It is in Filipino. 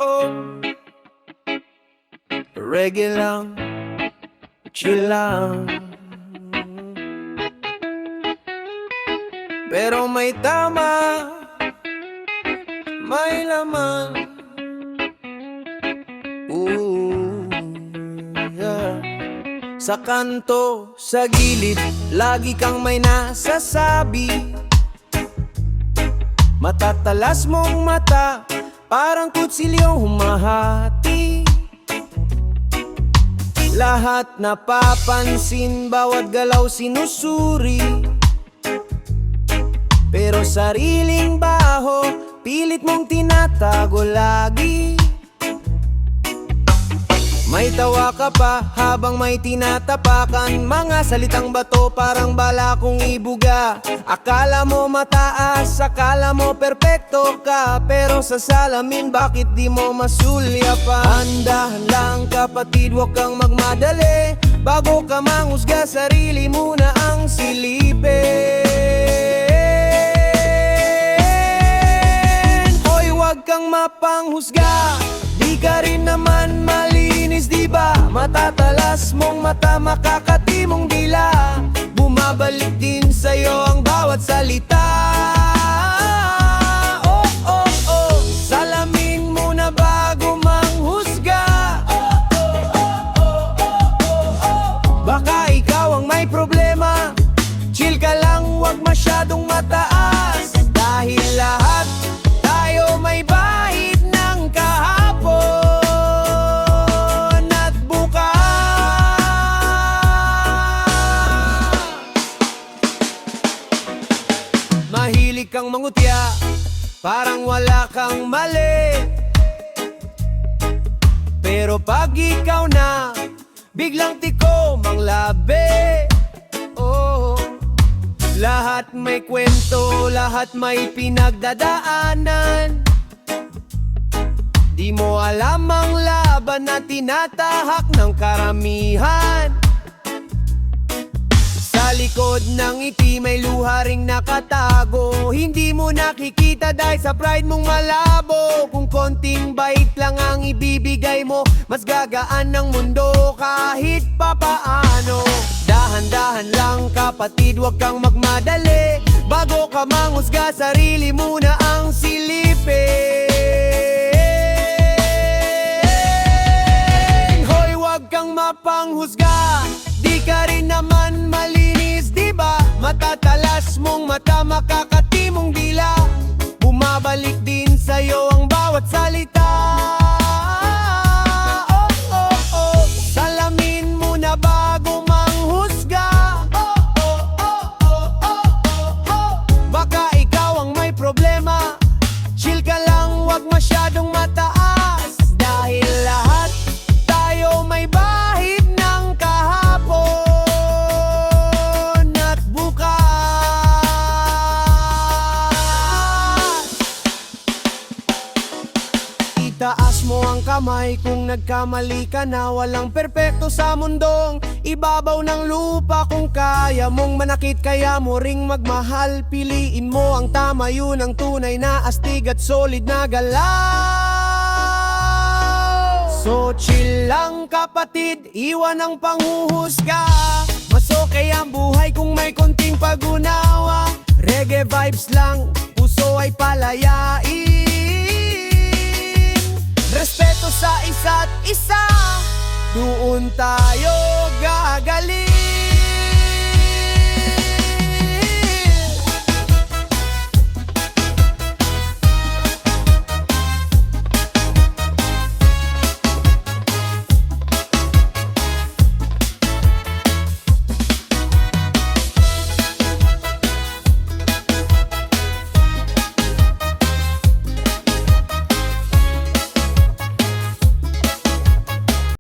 oh. Reggae lang, chill lang. Pero may tama, may laman. Yeah. Sa kanto, sa gilid, lagi kang may nasasabi. Matatalas mong mata, parang kutsilyong humahati. Lahat napapansin, bawat galaw sinusuri. Pero sariling baho, pilit mong tinatago lagi. May tawa ka pa habang may tinatapakan. Mga salitang bato parang bala kong ibuga. Akala mo mataas, akala mo perpekto ka, pero sa salamin bakit di mo masulya pa? Handahan lang kapatid, huwag kang magmadali. Bago ka manghusga, sarili muna ang silipin. Hoy, huwag kang mapanghusga, di ka rin naman malinis, diba? Matatalas mong mata, makakati mong dila. Bumabalik din sa'yo ang bawat salita. Oh, oh, oh, salamin muna bago manghusga. Baka ikaw ang may problema. Chill ka lang, wag masyadong mataas. Dahil lahat tayo may bahid ng kahapon at bukas. Mahilig kang mangutya, parang wala kang mali. Pero pag ikaw na, biglang tikom ang labi. Oh, lahat may kwento, lahat may pinagdadaanan. Di mo alam ang laban na tinatahak ng karamihan. Sa likod ng ngiti may luha ring nakatago. Hindi mo nakikita dahil sa pride mong malabo. Kung konting bait lang ang ibibigay mo, mas gagaan ng mundo kahit papaano. Dahan-dahan lang kapatid, huwag kang magmadali. Bago ka manghusga, sarili muna ang silipin. Hoy, huwag kang mapanghusga, di ka rin naman malinis, diba? Matatalas mong mata, makakati mong dila. Bumabalik din sa'yo ang bawat salita. Oh, oh, oh, salamin muna bago manghusga. Oh, oh, oh, oh, oh, oh, oh. Baka ikaw ang may problema. Chill ka lang, wag masyadong mataas. Dahil lahat tayo may bahid ng kahapon at bukas. Itaas mo ang kamay kung nagkamali ka na. Walang perpekto sa mundong ibabaw ng lupa. Kung kaya mong manakit, kaya mo ring magmahal. Piliin mo ang tama, yun ang tunay na astig at solid na galaw. So chill lang kapatid, iwan ang panghuhusga. Mas okay ang buhay kung may konting pag-unawa. Reggae vibes lang, puso ay palayain. Respeto sa isa't isa, doon tayo gagaling.